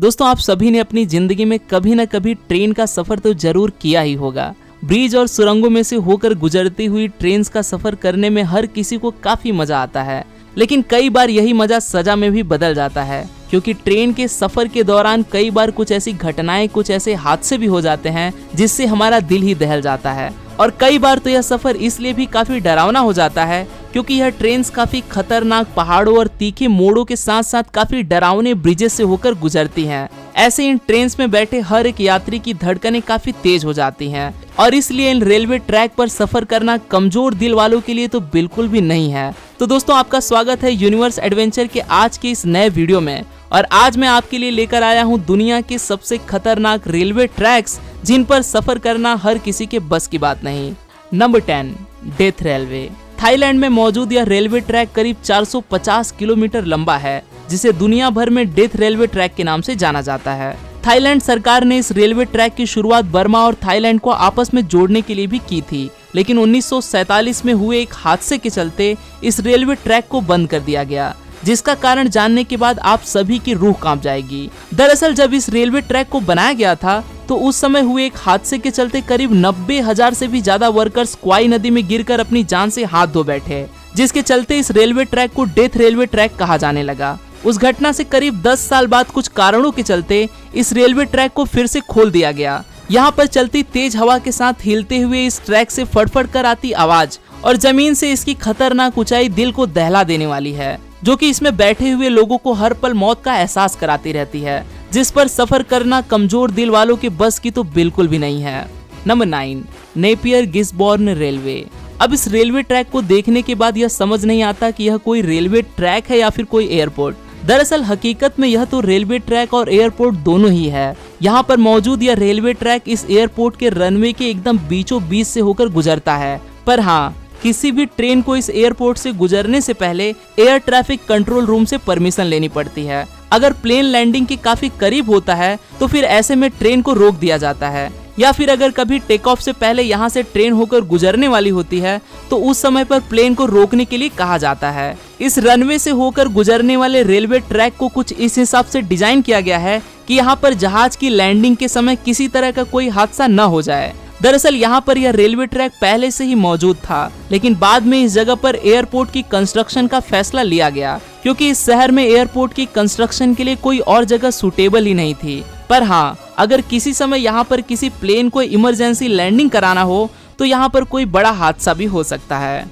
दोस्तों आप सभी ने अपनी जिंदगी में कभी न कभी ट्रेन का सफर तो जरूर किया ही होगा। ब्रिज और सुरंगों में से होकर गुजरती हुई ट्रेन का सफर करने में हर किसी को काफी मजा आता है, लेकिन कई बार यही मजा सजा में भी बदल जाता है, क्योंकि ट्रेन के सफर के दौरान कई बार कुछ ऐसी घटनाएं, कुछ ऐसे हादसे भी हो जाते हैं जिससे हमारा दिल ही दहल जाता है। और कई बार तो यह सफर इसलिए भी काफी डरावना हो जाता है क्योंकि यह ट्रेन काफी खतरनाक पहाड़ों और तीखे मोड़ों के साथ साथ काफी डरावने ब्रिजेस से होकर गुजरती हैं। ऐसे इन ट्रेन में बैठे हर एक यात्री की धड़कनें काफी तेज हो जाती हैं और इसलिए इन रेलवे ट्रैक पर सफर करना कमजोर दिल वालों के लिए तो बिल्कुल भी नहीं है। तो दोस्तों आपका स्वागत है यूनिवर्स एडवेंचर के आज के इस नए वीडियो में, और आज मैं आपके लिए लेकर आया हूं दुनिया के सबसे खतरनाक रेलवे ट्रैक्स जिन पर सफर करना हर किसी के बस की बात नहीं। Number 10, death railway. थाईलैंड में मौजूद यह रेलवे ट्रैक करीब 450 किलोमीटर लंबा है, जिसे दुनिया भर में डेथ रेलवे ट्रैक के नाम से जाना जाता है। थाईलैंड सरकार ने इस रेलवे ट्रैक की शुरुआत बर्मा और थाईलैंड को आपस में जोड़ने के लिए भी की थी, लेकिन 1947 में हुए एक हादसे के चलते इस रेलवे ट्रैक को बंद कर दिया गया, जिसका कारण जानने के बाद आप सभी की रूह कांप जाएगी। दरअसल जब इस रेलवे ट्रैक को बनाया गया था तो उस समय हुए एक हादसे के चलते करीब 90,000 से भी ज्यादा वर्कर्स क्वाई नदी में गिरकर अपनी जान से हाथ धो बैठे, जिसके चलते इस रेलवे ट्रैक को डेथ रेलवे ट्रैक कहा जाने लगा। उस घटना से करीब 10 साल बाद कुछ कारणों के चलते इस रेलवे ट्रैक को फिर से खोल दिया गया। यहाँ पर चलती तेज हवा के साथ हिलते हुए इस ट्रैक से फड़फड़ कर आती आवाज और जमीन से इसकी खतरनाक ऊंचाई दिल को दहला देने वाली है, जो कि इसमें बैठे हुए लोगों को हर पल मौत का एहसास कराती रहती है, जिस पर सफर करना कमजोर दिल वालों के बस की तो बिल्कुल भी नहीं है। Number 9, Napier Gisborne railway. अब इस रेलवे ट्रैक को देखने के बाद यह समझ नहीं आता कि यह कोई रेलवे ट्रैक है या फिर कोई एयरपोर्ट। दरअसल हकीकत में यह तो रेलवे ट्रैक और एयरपोर्ट दोनों ही है। यहाँ पर मौजूद यह रेलवे ट्रैक इस एयरपोर्ट के रनवे के एकदम बीचों बीच से होकर गुजरता है। पर हाँ, किसी भी ट्रेन को इस एयरपोर्ट से गुजरने से पहले एयर ट्रैफिक कंट्रोल रूम से परमिशन लेनी पड़ती है। अगर प्लेन लैंडिंग के काफी करीब होता है तो फिर ऐसे में ट्रेन को रोक दिया जाता है, या फिर अगर कभी टेक ऑफ से पहले यहाँ से ट्रेन होकर गुजरने वाली होती है तो उस समय पर प्लेन को रोकने के लिए कहा जाता है। इस रनवे से होकर गुजरने वाले रेलवे ट्रैक को कुछ इस हिसाब से डिजाइन किया गया है कि यहाँ पर जहाज की लैंडिंग के समय किसी तरह का कोई हादसा न हो जाए। दरअसल यहाँ पर यह रेलवे ट्रैक पहले से ही मौजूद था, लेकिन बाद में इस जगह पर एयरपोर्ट की कंस्ट्रक्शन का फैसला लिया गया, क्योंकि इस शहर में एयरपोर्ट की कंस्ट्रक्शन के लिए कोई और जगह सूटेबल ही नहीं थी। पर हाँ, अगर किसी समय यहाँ पर किसी प्लेन को इमरजेंसी लैंडिंग कराना हो तो यहाँ पर कोई बड़ा हादसा भी हो सकता है।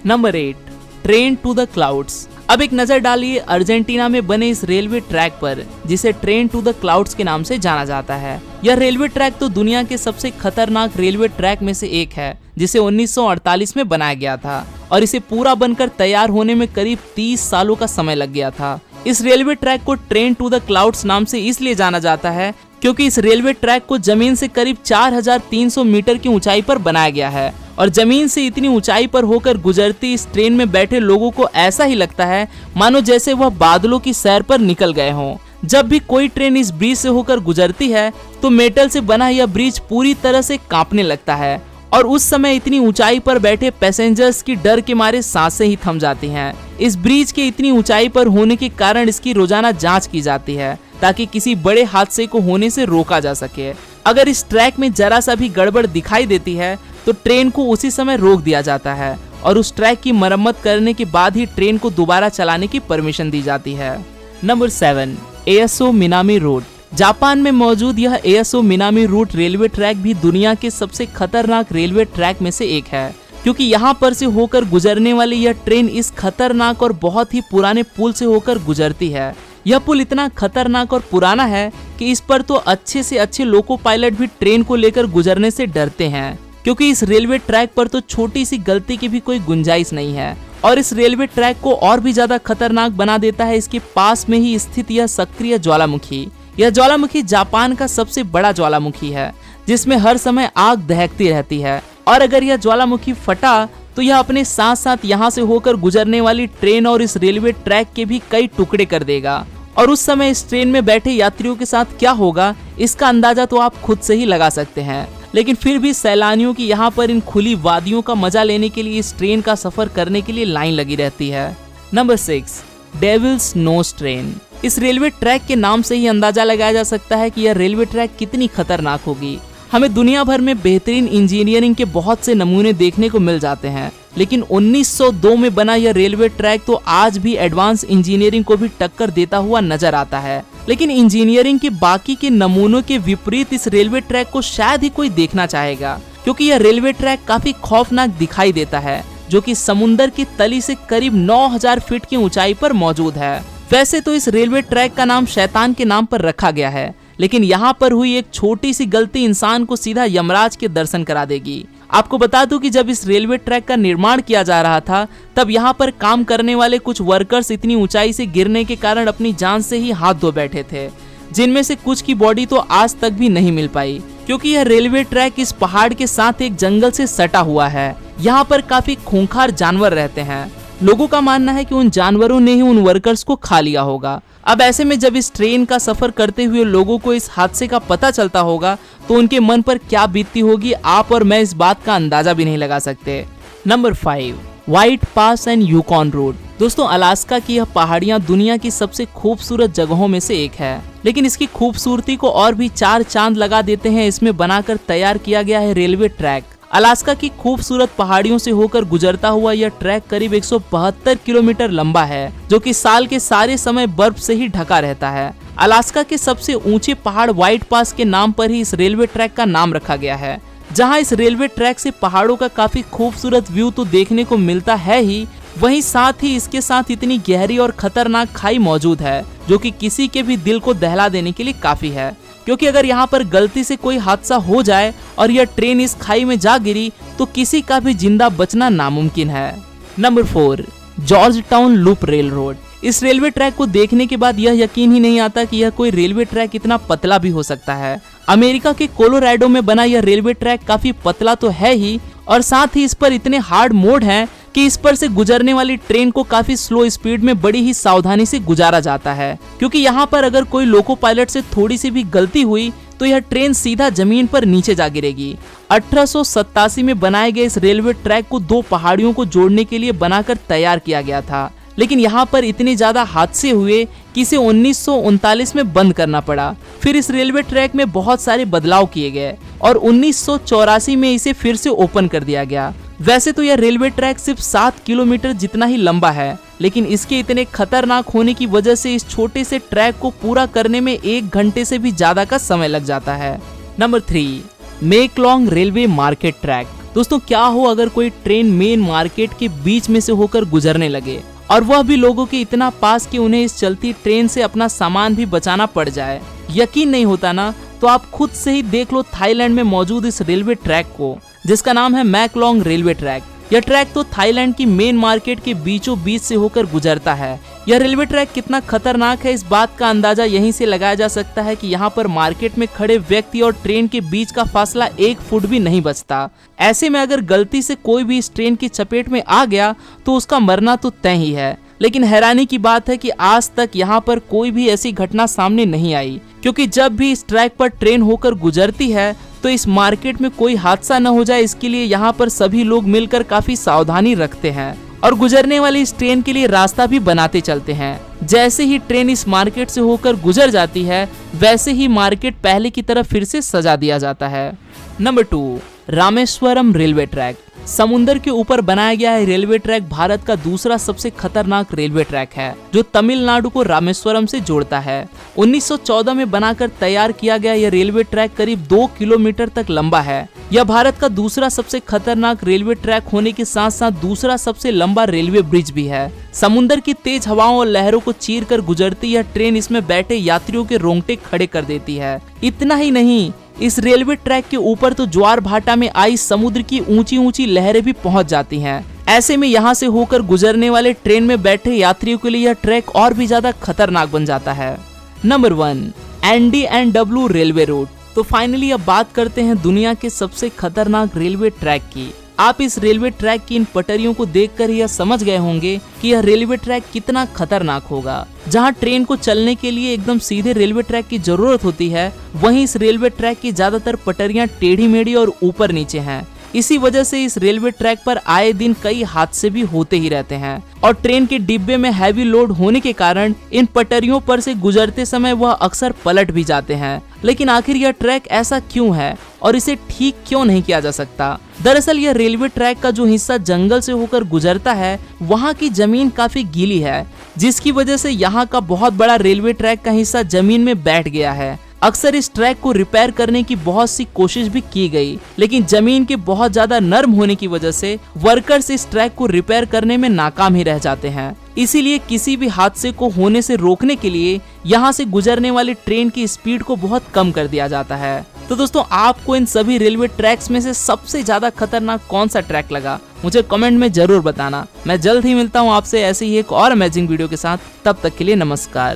Number 8, train to the clouds. अब एक नजर डालिए अर्जेंटीना में बने इस रेलवे ट्रैक पर, जिसे ट्रेन टू द क्लाउड्स के नाम से जाना जाता है। यह रेलवे ट्रैक तो दुनिया के सबसे खतरनाक रेलवे ट्रैक में से एक है, जिसे 1948 में बनाया गया था और इसे पूरा बनकर तैयार होने में करीब 30 सालों का समय लग गया था। इस रेलवे ट्रैक को ट्रेन टू द क्लाउड्स नाम से इसलिए जाना जाता है क्योंकि इस रेलवे ट्रैक को जमीन से करीब 4300 मीटर की ऊंचाई पर बनाया गया है, और जमीन से इतनी ऊंचाई पर होकर गुजरती इस ट्रेन में बैठे लोगों को ऐसा ही लगता है मानो जैसे वह बादलों की सैर पर निकल गए हों। जब भी कोई ट्रेन इस ब्रिज से होकर गुजरती है तो मेटल से बना यह ब्रिज पूरी तरह से कांपने लगता है, और उस समय इतनी ऊंचाई पर बैठे पैसेंजर्स की डर के मारे सांसें ही थम जाती हैं। इस ब्रिज के इतनी ऊंचाई पर होने के कारण इसकी रोजाना जांच की जाती है ताकि किसी बड़े हादसे को होने से रोका जा सके। अगर इस ट्रैक में जरा सा भी गड़बड़ दिखाई देती है तो ट्रेन को उसी समय रोक दिया जाता है और उस ट्रैक की मरम्मत करने के बाद ही ट्रेन को दोबारा चलाने की परमिशन दी जाती है। Number 7, Aso Minami route. Japan में मौजूद यह Aso Minami route railway track भी दुनिया के सबसे खतरनाक रेलवे ट्रैक में से एक है, क्योंकि यहाँ पर से होकर गुजरने वाली यह ट्रेन इस खतरनाक और बहुत ही पुराने पुल से होकर गुजरती है। यह पुल इतना खतरनाक और पुराना है कि इस पर तो अच्छे से अच्छे लोको पायलट भी ट्रेन को लेकर गुजरने से डरते हैं, क्योंकि इस रेलवे ट्रैक पर तो छोटी सी गलती की भी कोई गुंजाइश नहीं है। और इस रेलवे ट्रैक को और भी ज्यादा खतरनाक बना देता है इसके पास में ही स्थित यह सक्रिय ज्वालामुखी। यह ज्वालामुखी जापान का सबसे बड़ा ज्वालामुखी है, जिसमें हर समय आग दहकती रहती है, और अगर यह ज्वालामुखी फटा तो यह अपने साथ साथ यहाँ से होकर गुजरने वाली ट्रेन और इस रेलवे ट्रैक के भी कई टुकड़े कर देगा। और उस समय इस ट्रेन में बैठे यात्रियों के साथ क्या होगा इसका अंदाजा तो आप खुद से ही लगा सकते हैं। लेकिन फिर भी सैलानियों की यहाँ पर इन खुली वादियों का मजा लेने के लिए इस ट्रेन का सफर करने के लिए लाइन लगी रहती है। Number 6, Devil's Nose train. इस रेलवे ट्रैक के नाम से ही अंदाजा लगाया जा सकता है कि यह रेलवे ट्रैक कितनी खतरनाक होगी। हमें दुनिया भर में बेहतरीन इंजीनियरिंग के बहुत से नमूने देखने को मिल जाते हैं, लेकिन 1902 में बना यह रेलवे ट्रैक तो आज भी एडवांस इंजीनियरिंग को भी टक्कर देता हुआ नजर आता है। लेकिन इंजीनियरिंग के बाकी के नमूनों के विपरीत इस रेलवे ट्रैक को शायद ही कोई देखना चाहेगा, क्योंकि यह रेलवे ट्रैक काफी खौफनाक दिखाई देता है, जो कि समुंदर की तली से करीब 9000 फीट की ऊंचाई पर मौजूद है। वैसे तो इस रेलवे ट्रैक का नाम शैतान के नाम पर रखा गया है, लेकिन यहाँ पर हुई एक छोटी सी गलती इंसान को सीधा यमराज के दर्शन करा देगी। आपको बता दूं कि जब इस रेलवे ट्रैक का निर्माण किया जा रहा था, तब यहाँ पर काम करने वाले कुछ वर्कर्स इतनी ऊंचाई से गिरने के कारण अपनी जान से ही हाथ धो बैठे थे, जिनमें से कुछ की बॉडी तो आज तक भी नहीं मिल पाई, क्योंकि यह रेलवे ट्रैक इस पहाड़ के साथ एक जंगल से सटा हुआ है। यहाँ पर काफी खूंखार जानवर रहते हैं। लोगों का मानना है कि उन जानवरों ने ही उन वर्कर्स को खा लिया होगा। अब ऐसे में जब इस ट्रेन का सफर करते हुए लोगों को इस हादसे का पता चलता होगा, तो उनके मन पर क्या बीतती होगी, आप और मैं इस बात का अंदाजा भी नहीं लगा सकते। Number 5, White Pass and Yukon road. दोस्तों, अलास्का की यह पहाड़ियां दुनिया की सबसे खूबसूरत जगहों में से एक है, लेकिन इसकी खूबसूरती को और भी 4 चांद लगा देते हैं इसमें बनाकर तैयार किया गया है रेलवे ट्रैक। अलास्का की खूबसूरत पहाड़ियों से होकर गुजरता हुआ यह ट्रैक करीब 172 किलोमीटर लंबा है, जो कि साल के सारे समय बर्फ से ही ढका रहता है। अलास्का के सबसे ऊंचे पहाड़ व्हाइट पास के नाम पर ही इस रेलवे ट्रैक का नाम रखा गया है। जहां इस रेलवे ट्रैक से पहाड़ों का काफी खूबसूरत व्यू तो देखने को मिलता है ही, वहीं साथ ही इसके साथ इतनी गहरी और खतरनाक खाई मौजूद है, जो कि किसी के भी दिल को दहला देने के लिए काफी है। क्योंकि अगर यहाँ पर गलती से कोई हादसा हो जाए और यह ट्रेन इस खाई में जा गिरी, तो किसी का भी जिंदा बचना नामुमकिन है। Number 4, George town loop rail road. इस रेलवे ट्रैक को देखने के बाद यह यकीन ही नहीं आता कि यह कोई रेलवे ट्रैक इतना पतला भी हो सकता है। अमेरिका के कोलोराडो में बना यह रेलवे ट्रैक काफी पतला तो है ही, और साथ ही इस पर इतने हार्ड मोड़ हैं कि इस पर से गुजरने वाली ट्रेन को काफी स्लो स्पीड में बड़ी ही सावधानी से गुजारा जाता है, क्योंकि यहाँ पर अगर कोई लोको पायलट से थोड़ी सी भी गलती हुई तो यह ट्रेन सीधा जमीन पर नीचे जा गिरेगी। 1887 में बनाए गए इस रेलवे ट्रैक को 2 पहाड़ियों को जोड़ने के लिए बनाकर तैयार किया गया था, लेकिन यहाँ पर इतने ज्यादा हादसे हुए कि इसे 1939 में बंद करना पड़ा। फिर इस रेलवे ट्रैक में बहुत सारे बदलाव किए गए और 1984 में इसे फिर से ओपन कर दिया गया। वैसे तो यह रेलवे ट्रैक सिर्फ 7 किलोमीटर जितना ही लंबा है, लेकिन इसके इतने खतरनाक होने की वजह से इस छोटे से ट्रैक को पूरा करने में 1 घंटे से भी ज्यादा का समय लग जाता है। Number 3, Maeklong railway market track. दोस्तों, क्या हो अगर कोई ट्रेन मेन मार्केट के बीच में से होकर गुजरने लगे, और वह भी लोगों के इतना पास कि उन्हें इस चलती ट्रेन से अपना सामान भी बचाना पड़ जाए। यकीन नहीं होता ना? तो आप खुद से ही देख लो थाईलैंड में मौजूद इस रेलवे ट्रैक को, जिसका नाम है मैकलॉन्ग रेलवे ट्रैक। यह ट्रैक तो थाईलैंड की मेन मार्केट के बीचों बीच से होकर गुजरता है। यह रेलवे ट्रैक कितना खतरनाक है, इस बात का अंदाजा यहीं से लगाया जा सकता है कि यहाँ पर मार्केट में खड़े व्यक्ति और ट्रेन के बीच का फासला 1 फुट भी नहीं बचता। ऐसे में अगर गलती से कोई भी इस ट्रेन की चपेट में आ गया तो उसका मरना तो तय ही है। लेकिन हैरानी की बात है कि आज तक यहाँ पर कोई भी ऐसी घटना सामने नहीं आई, क्योंकि जब भी इस ट्रैक पर ट्रेन होकर गुजरती है तो इस मार्केट में कोई हादसा न हो जाए, इसके लिए यहाँ पर सभी लोग मिलकर काफी सावधानी रखते हैं और गुजरने वाली इस ट्रेन के लिए रास्ता भी बनाते चलते हैं। जैसे ही ट्रेन इस मार्केट से होकर गुजर जाती है, वैसे ही मार्केट पहले की तरह फिर से सजा दिया जाता है। Number 2, Rameswaram railway track. समुंदर के ऊपर बनाया गया है रेलवे ट्रैक भारत का दूसरा सबसे खतरनाक रेलवे ट्रैक है, जो तमिलनाडु को रामेश्वरम से जोड़ता है। 1914 में बनाकर तैयार किया गया यह रेलवे ट्रैक करीब 2 किलोमीटर तक लंबा है। यह भारत का दूसरा सबसे खतरनाक रेलवे ट्रैक होने के साथ साथ दूसरा सबसे लंबा रेलवे ब्रिज भी है। समुंदर की तेज हवाओं और लहरों को चीर कर गुजरती यह ट्रेन इसमें बैठे यात्रियों के रोंगटे खड़े कर देती है। इतना ही नहीं, इस रेलवे ट्रैक के ऊपर तो ज्वार भाटा में आई समुद्र की ऊंची ऊंची लहरें भी पहुंच जाती हैं। ऐसे में यहाँ से होकर गुजरने वाले ट्रेन में बैठे यात्रियों के लिए यह ट्रैक और भी ज्यादा खतरनाक बन जाता है। Number 1, ND&W railway route. तो फाइनली अब बात करते हैं दुनिया के सबसे खतरनाक रेलवे ट्रैक की। आप इस रेलवे ट्रैक की इन पटरियों को देखकर यह समझ गए होंगे कि यह रेलवे ट्रैक कितना खतरनाक होगा। जहां ट्रेन को चलने के लिए एकदम सीधे रेलवे ट्रैक की जरूरत होती है, वहीं इस रेलवे ट्रैक की ज्यादातर पटरियां टेढ़ी मेढ़ी और ऊपर नीचे हैं। इसी वजह से इस रेलवे ट्रैक पर आए दिन कई हादसे भी होते ही रहते हैं और ट्रेन के डिब्बे में हैवी लोड होने के कारण इन पटरियों पर से गुजरते समय वह अक्सर पलट भी जाते हैं। लेकिन आखिर यह ट्रैक ऐसा क्यों है और इसे ठीक क्यों नहीं किया जा सकता? दरअसल यह रेलवे ट्रैक का जो हिस्सा जंगल से होकर गुजरता है, वहाँ की जमीन काफी गीली है, जिसकी वजह से यहाँ का बहुत बड़ा रेलवे ट्रैक का हिस्सा जमीन में बैठ गया है। अक्सर इस ट्रैक को रिपेयर करने की बहुत सी कोशिश भी की गई, लेकिन जमीन के बहुत ज्यादा नरम होने की वजह से वर्कर्स इस ट्रैक को रिपेयर करने में नाकाम ही रह जाते हैं। इसीलिए किसी भी हादसे को होने से रोकने के लिए यहाँ से गुजरने वाली ट्रेन की स्पीड को बहुत कम कर दिया जाता है। तो दोस्तों, आपको इन सभी रेलवे ट्रैक्स में से सबसे ज्यादा खतरनाक कौन सा ट्रैक लगा, मुझे कमेंट में जरूर बताना। मैं जल्द ही मिलता हूँ आपसे ऐसे ही एक और अमेजिंग वीडियो के साथ। तब तक के लिए नमस्कार।